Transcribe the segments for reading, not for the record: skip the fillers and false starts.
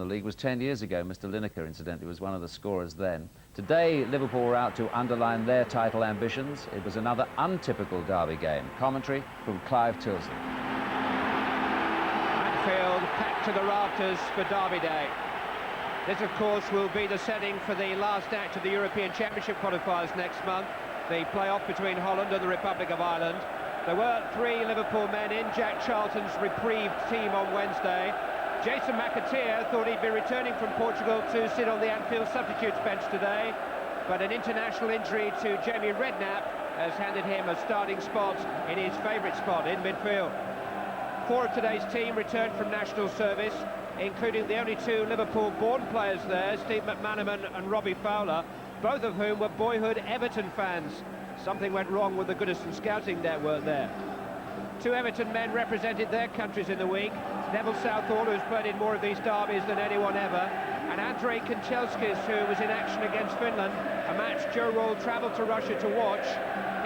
The league was 10 years ago. Mr. Lineker, incidentally, was one of the scorers then. Today, Liverpool were out to underline their title ambitions. It was another untypical derby game. Commentary from Clive Tilson. Anfield packed to the rafters for Derby Day. This, of course, will be the setting for the last act of the European Championship qualifiers next month, the play-off between Holland and the Republic of Ireland. There were 3 Liverpool men in Jack Charlton's reprieved team on Wednesday. Jason McAteer thought he'd be returning from Portugal to sit on the Anfield substitutes bench today, but an international injury to Jamie Redknapp has handed him a starting spot in his favourite spot in midfield. 4 of today's team returned from national service, including the only 2 Liverpool-born players there, Steve McManaman and Robbie Fowler, both of whom were boyhood Everton fans. Something went wrong with the Goodison scouting network there. 2 Everton men represented their countries in the week. Neville Southall, who's played in more of these derbies than anyone ever, and Andrei Kanchelskis, who was in action against Finland, a match Joe Royle travelled to Russia to watch.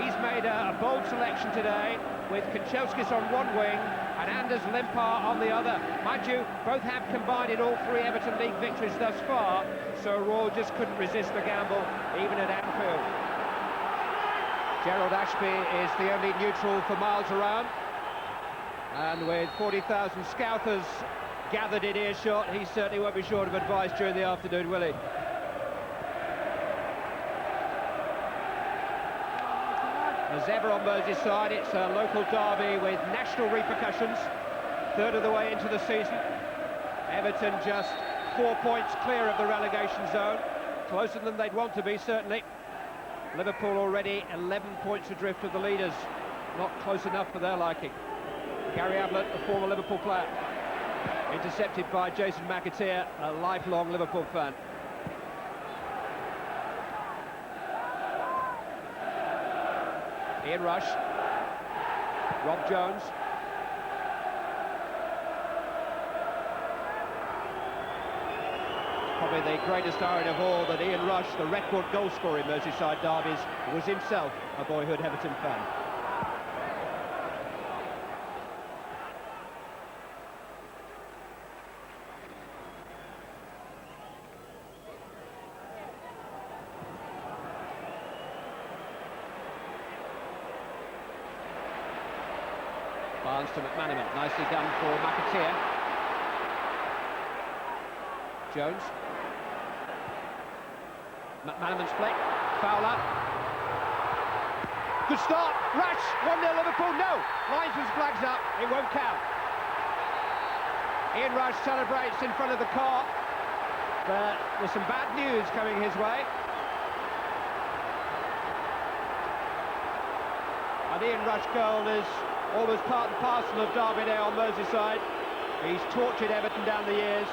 He's made a bold selection today, with Kanchelskis on one wing and Anders Limpar on the other. Mind you, both have combined in all 3 Everton League victories thus far, so Royle just couldn't resist the gamble, even at Anfield. Gerald Ashby is the only neutral for miles around. And with 40,000 Scousers gathered in earshot, he certainly won't be short of advice during the afternoon, will he? As ever on Merseyside, it's a local derby with national repercussions. Third of the way into the season. Everton just 4 points clear of the relegation zone. Closer than they'd want to be, certainly. Liverpool already 11 points adrift of the leaders. Not close enough for their liking. Gary Ablett, a former Liverpool player, intercepted by Jason McAteer, a lifelong Liverpool fan. Ian Rush, Rob Jones. Probably the greatest irony of all that Ian Rush, the record goal scorer in Merseyside derbies, was himself a boyhood Everton fan. Barnes to McManaman, nicely done for McAteer. Jones. McManaman's flick, Fowler. Good start, Rush, 1-0 Liverpool, no! Linesman's flags up, it won't count. Ian Rush celebrates in front of the car, but there's some bad news coming his way. An Ian Rush goal is almost part and parcel of Derby Day on Merseyside. He's tortured Everton down the years,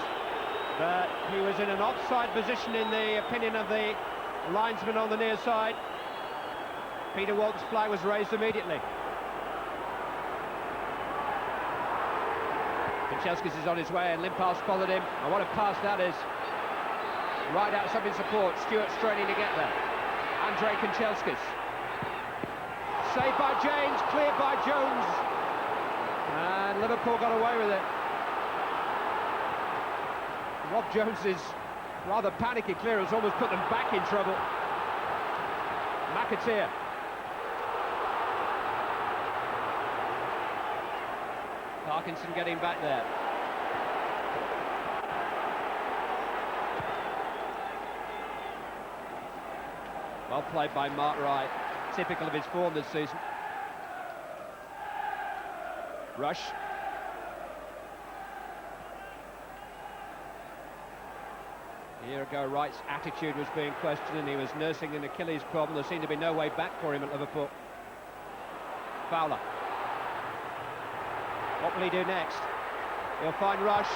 but he was in an offside position in the opinion of the linesman on the near side. Peter Walton's flag was raised immediately. Kanchelskis is on his way and Limpar's followed him. And what a pass that is. Right outside in support, Stewart straining to get there. Andrei Kanchelskis. Saved by James, cleared by Jones. And Liverpool got away with it. Rob Jones's rather panicky clearance almost put them back in trouble. McAteer. Parkinson getting back there. Well played by Mark Wright. Typical of his form this season. Rush. A year ago, Wright's attitude was being questioned and he was nursing an Achilles problem. There seemed to be no way back for him at Liverpool. Fowler. What will he do next? He'll find Rush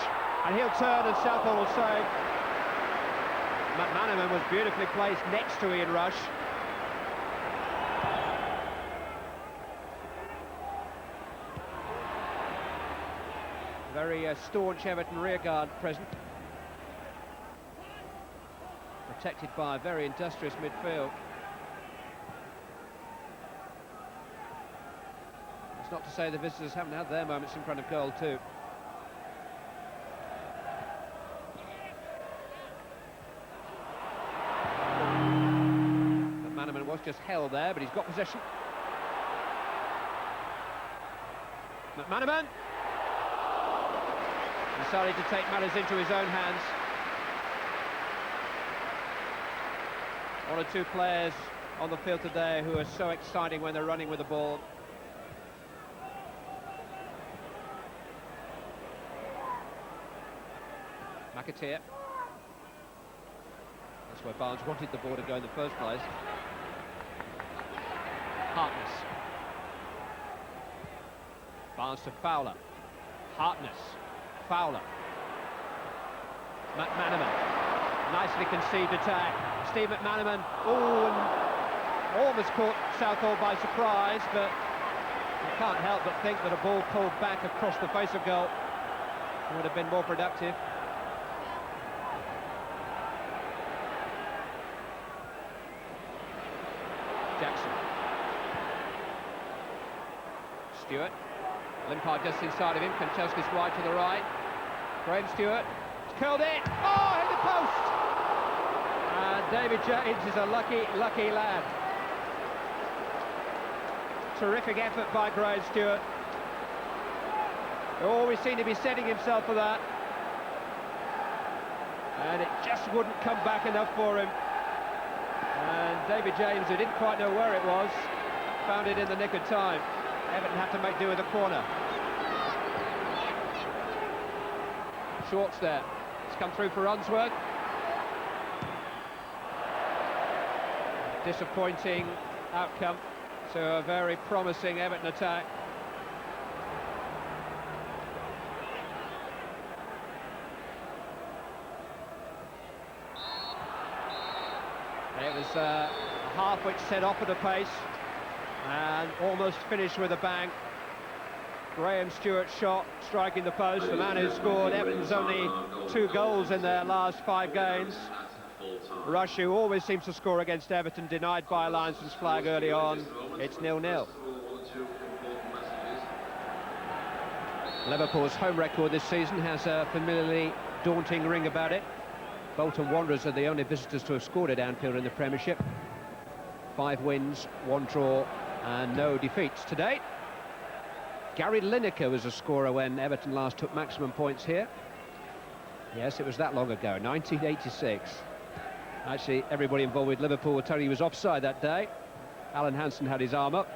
and he'll turn and Southall will save. McManaman was beautifully placed next to Ian Rush. Very staunch Everton rearguard present. Protected by a very industrious midfield. It's not to say the visitors haven't had their moments in front of goal too. was just held there, but he's got possession. McManaman decided to take matters into his own hands. One or two players on the field today who are so exciting when they're running with the ball. McAteer. That's where Barnes wanted the ball to go in the first place. Hartness. Barnes to Fowler. Hartness. Fowler. McManaman. Nicely conceived attack. Steve McManaman. Oh, and almost caught Southall by surprise, but you can't help but think that a ball pulled back across the face of goal would have been more productive. Jackson. Stewart. Limpard just inside of him. Kanchelskis wide to the right. Graham Stewart. It's curled in. Oh, hit the post! And David James is a lucky lad. Terrific effort by Graham Stewart. He always seemed to be setting himself for that. And it just wouldn't come back enough for him. And David James, who didn't quite know where it was, found it in the nick of time. Everton had to make do with a corner. Schwartz there. It's come through for Unsworth. Disappointing outcome to a very promising Everton attack. It was a half which set off at a pace and almost finished with a bang. Graham Stewart's shot striking the post, the man who scored Everton's only 2 goals in their last 5 games. Rush, who always seems to score against Everton, denied by Alliance's flag early on. It's 0-0. Liverpool's home record this season has a familiarly daunting ring about it. Bolton Wanderers are the only visitors to have scored at Anfield in the Premiership. 5 wins, 1 draw and no defeats to date. Gary Lineker was a scorer when Everton last took maximum points here. Yes, it was that long ago, 1986. Actually, everybody involved with Liverpool will tell you he was offside that day. Alan Hansen had his arm up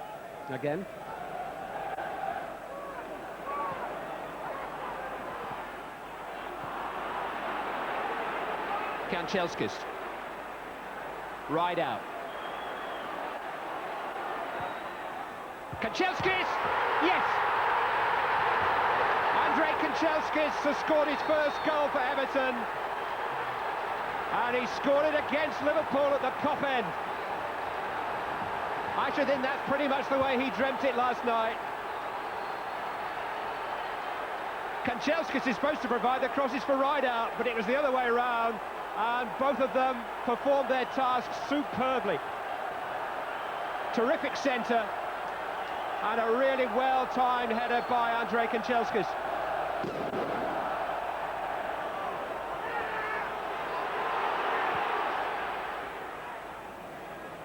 again. Kanchelskis. Right out. Kanchelskis! Yes! Andrei Kanchelskis has scored his first goal for Everton. And he scored it against Liverpool at the Kop end. I should think that's pretty much the way he dreamt it last night. Kanchelskis is supposed to provide the crosses for Rideout, but it was the other way around. And both of them performed their task superbly. Terrific centre. And a really well-timed header by Andrei Kanchelskis.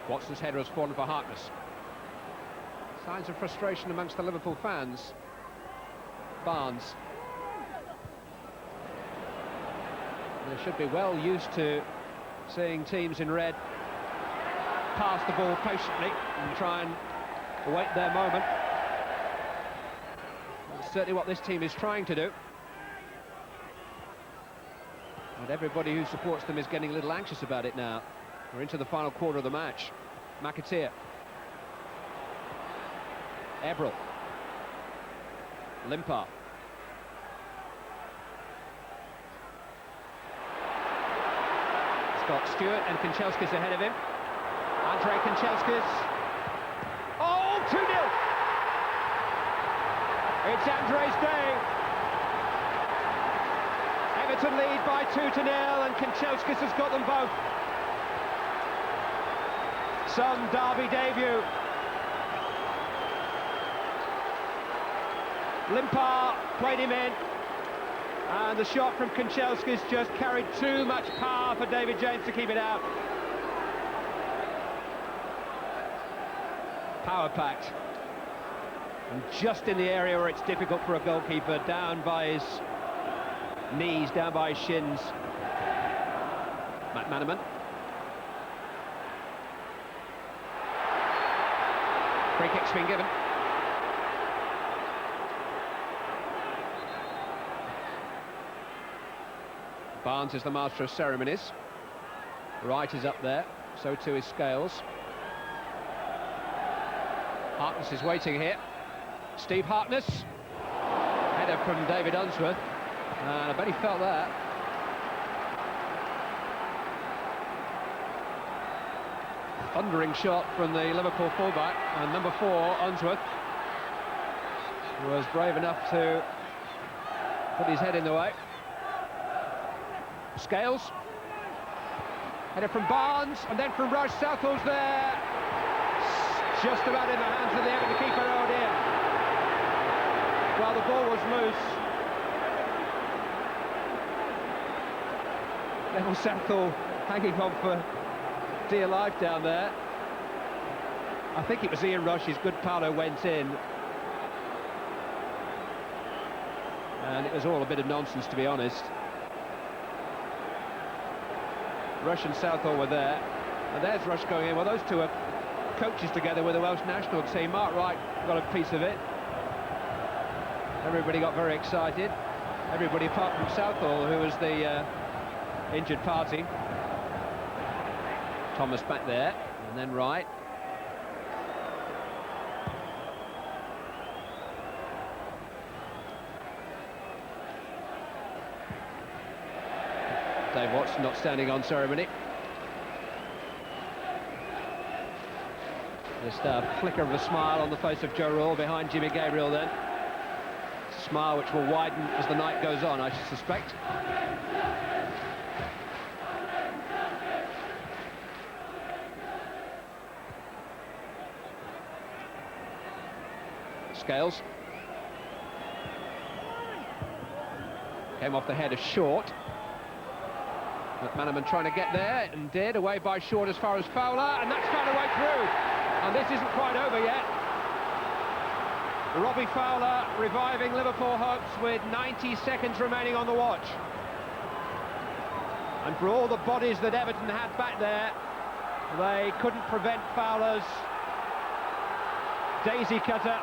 Watson's header has fallen for Hartness. Signs of frustration amongst the Liverpool fans. Barnes. They should be well used to seeing teams in red pass the ball patiently and try and await their moment. That's certainly what this team is trying to do. And everybody who supports them is getting a little anxious about it now. We're into the final quarter of the match. McAteer. Ebrel. Limpard. Scott Stewart and Kanchelskis ahead of him. Andrei Kanchelskis. Oh, 2-0! It's Andrei's day. Everton lead by 2-0 and Kanchelskis has got them both. Some derby debut. Limpard played him in. And the shot from Kanchelskis just carried too much power for David James to keep it out. power-packed. And just in the area where it's difficult for a goalkeeper, down by his knees, down by his shins. McManaman. Free kick's been given. Barnes is the master of ceremonies. Wright is up there, so too is Scales. Harkness is waiting here. Steve Harkness. Header from David Unsworth. And I bet he felt that. Thundering shot from the Liverpool fullback. And number 4, Unsworth, was brave enough to put his head in the way. Scales. Header from Barnes, and then from Rush. Southall's there. Just about in the hands of the Everton keeper. Oh dear. Well, the ball was loose. Neville Southall hanging on for dear life down there. I think it was Ian Rush's good Paolo went in. And it was all a bit of nonsense, to be honest. Rush and Southall were there, and there's Rush going in. Well, those two are coaches together with the Welsh national team. Mark Wright got a piece of it. Everybody got very excited. Everybody apart from Southall, who was the injured party. Thomas back there, and then Wright. Dave Watson not standing on ceremony. Just a flicker of a smile on the face of Joe Rule behind Jimmy Gabriel then. Smile which will widen as the night goes on, I should suspect. Scales. Came off the head of Short. McManaman trying to get there, and did, away by Short as far as Fowler, and that's found a way through. And this isn't quite over yet. Robbie Fowler reviving Liverpool hopes with 90 seconds remaining on the watch. And for all the bodies that Everton had back there, they couldn't prevent Fowler's daisy cutter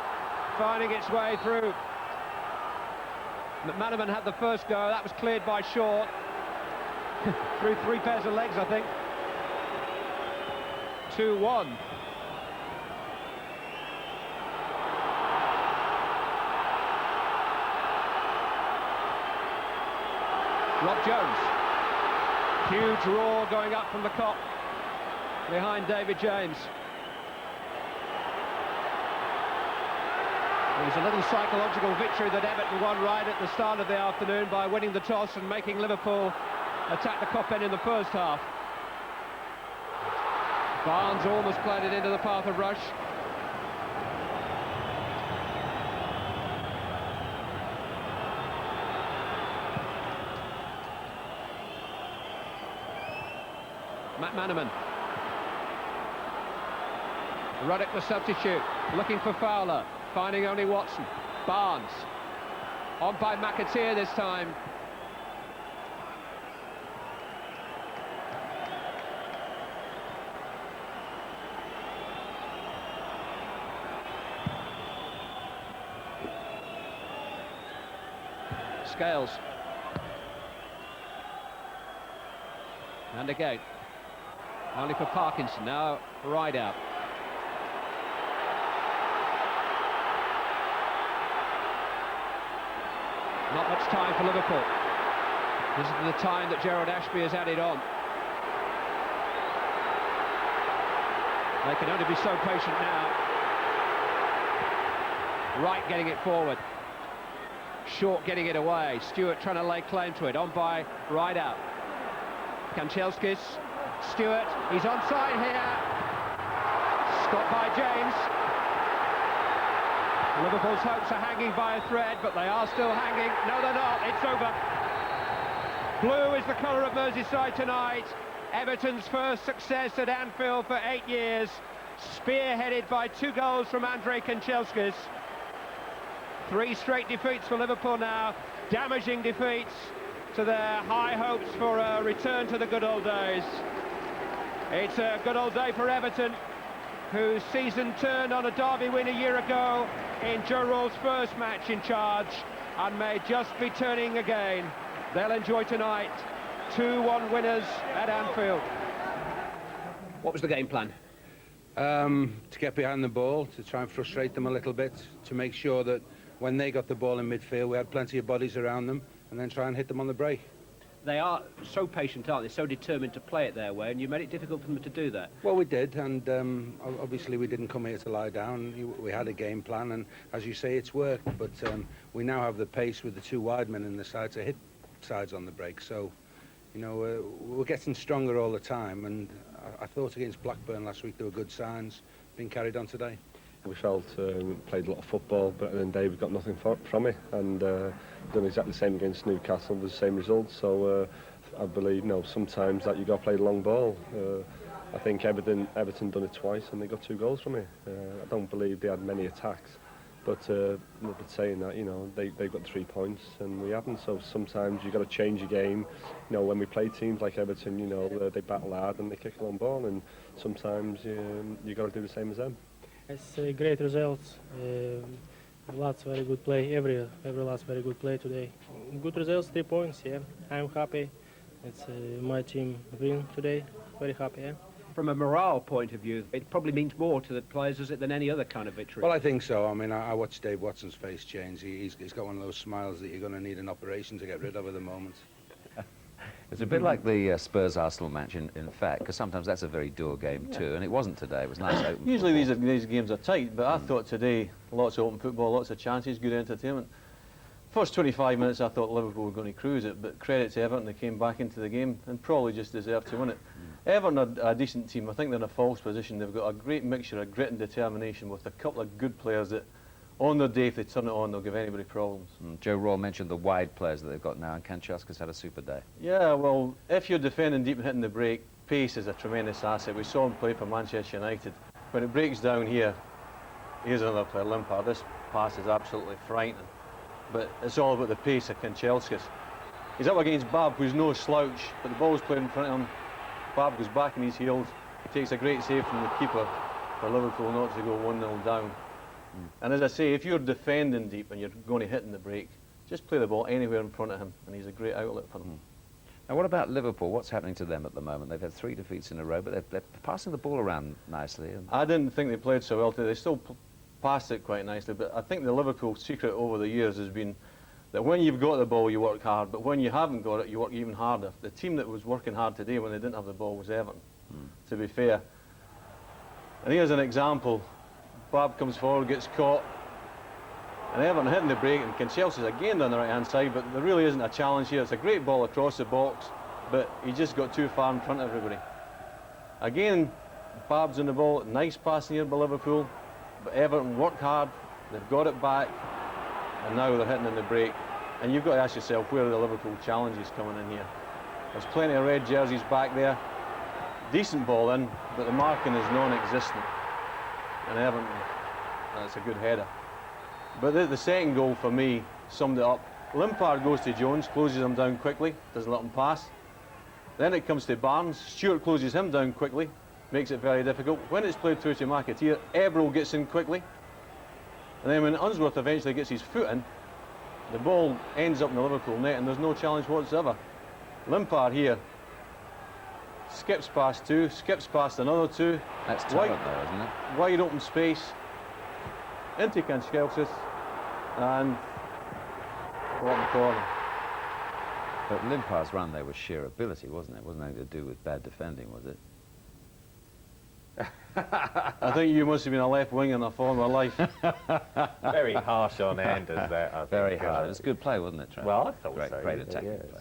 finding its way through. McManaman had the first go, that was cleared by Short. Through 3 pairs of legs, I think. 2-1. Rob Jones. Huge roar going up from the Kop behind David James. It was a little psychological victory that Everton won right at the start of the afternoon by winning the toss and making Liverpool attack the Kop end in the first half. Barnes almost played it into the path of Rush. McManaman. Ruddock the substitute, looking for Fowler, finding only Watson. Barnes, on by McAteer this time. Scales. And again. Only for Parkinson, now right out. Not much time for Liverpool. This is the time that Gerald Ashby has added on. They can only be so patient now. Wright getting it forward. Short getting it away. Stewart trying to lay claim to it. On by right out. Kanchelskis. Stewart. He's onside here. Stopped by James. Liverpool's hopes are hanging by a thread, but they are still hanging. No, they're not. It's over. Blue is the colour of Merseyside tonight. Everton's first success at Anfield for 8 years. spearheaded by 2 goals from Andrzej Kanchelskis. 3 straight defeats for Liverpool now, damaging defeats to their high hopes for a return to the good old days. It's a good old day for Everton, whose season turned on a derby win a year ago in Joe Roll's first match in charge, and may just be turning again. They'll enjoy tonight. 2-1 winners at Anfield. What was the game plan? To get behind the ball, to try and frustrate them a little bit, to make sure that when they got the ball in midfield, we had plenty of bodies around them, and then try and hit them on the break. They are so patient, aren't they? So determined to play it their way, and you made it difficult for them to do that. Well, we did, and obviously we didn't come here to lie down. We had a game plan, and as you say, it's worked. But we now have the pace with the 2 wide men in the side to hit sides on the break. So, you know, we're getting stronger all the time, and I thought against Blackburn last week there were good signs being carried on today. We felt played a lot of football, but at the end of the day we got nothing from it, and done exactly the same against Newcastle with the same result. So I believe, you know, sometimes that you got to play the long ball. I think Everton done it twice and they got 2 goals from it. I don't believe they had many attacks, but saying that, you know, they've got 3 points and we haven't. So sometimes you got to change your game. You know, when we play teams like Everton, you know, they battle hard and they kick a long ball, and sometimes you got to do the same as them. It's a great results. Lots very good play. Every last very good play today. Good results, 3 points. Yeah, I'm happy. It's my team win today. Very happy. Yeah. From a morale point of view, it probably means more to the players, does it, than any other kind of victory? Well, I think so. I mean, I watched Dave Watson's face change. He's got one of those smiles that you're going to need an operation to get rid of at the moment. It's a bit like the Spurs-Arsenal match, in fact, because sometimes that's a very dual game too, and it wasn't today. It was nice open Usually football. these games are tight, but I thought today, lots of open football, lots of chances, good entertainment. First 25 minutes I thought Liverpool were going to cruise it, but credit to Everton, they came back into the game and probably just deserved to win it. Everton are a decent team. I think they're in a false position. They've got a great mixture of grit and determination with a couple of good players that, on their day, if they turn it on, they'll give anybody problems. Joe Roll mentioned the wide players that they've got now, and Kanchelskis had a super day. Yeah, well, if you're defending deep and hitting the break, pace is a tremendous asset. We saw him play for Manchester United. When it breaks down here, here's another player, Limpard. This pass is absolutely frightening. But it's all about the pace of Kanchelskis. He's up against Bab, who's no slouch, but the ball's played in front of him. Bab goes back on his heels. He takes a great save from the keeper for Liverpool not to go 1-0 down. And as I say, if you're defending deep and you're going to hit in the break, just play the ball anywhere in front of him, and he's a great outlet for them. Now, what about Liverpool? What's happening to them at the moment? They've had 3 defeats in a row, but they're passing the ball around nicely. I didn't think they played so well today. They still passed it quite nicely, but I think the Liverpool secret over the years has been that when you've got the ball, you work hard, but when you haven't got it, you work even harder. The team that was working hard today when they didn't have the ball was Everton, to be fair. And here's an example. Bab comes forward, gets caught, and Everton hitting the break, and Kanchelskis again down the right-hand side, but there really isn't a challenge here. It's a great ball across the box, but he just got too far in front of everybody. Again, Bab's on the ball, nice passing here by Liverpool, but Everton worked hard, they've got it back, and now they're hitting in the break. And you've got to ask yourself, where are the Liverpool challenges coming in here? There's plenty of red jerseys back there. Decent ball in, but the marking is non-existent. And Everton, that's a good header. But the second goal for me summed it up. Limpard goes to Jones, closes him down quickly, doesn't let him pass. Then it comes to Barnes, Stewart closes him down quickly, makes it very difficult. When it's played through to McAteer, Ebro gets in quickly. And then when Unsworth eventually gets his foot in, the ball ends up in the Liverpool net and there's no challenge whatsoever. Limpard here skips past 2, skips past another 2. That's talent though, isn't it? Wide open space, into Kanchelskis, and bottom corner. But Limpard's run there was sheer ability, wasn't it? It wasn't anything to do with bad defending, was it? I think you must have been a left wing in a former life. Very harsh on Anders, that, I think. Very hard. It was a good play, wasn't it, Trent? Well, I thought great, so. Great attacking Yes. play.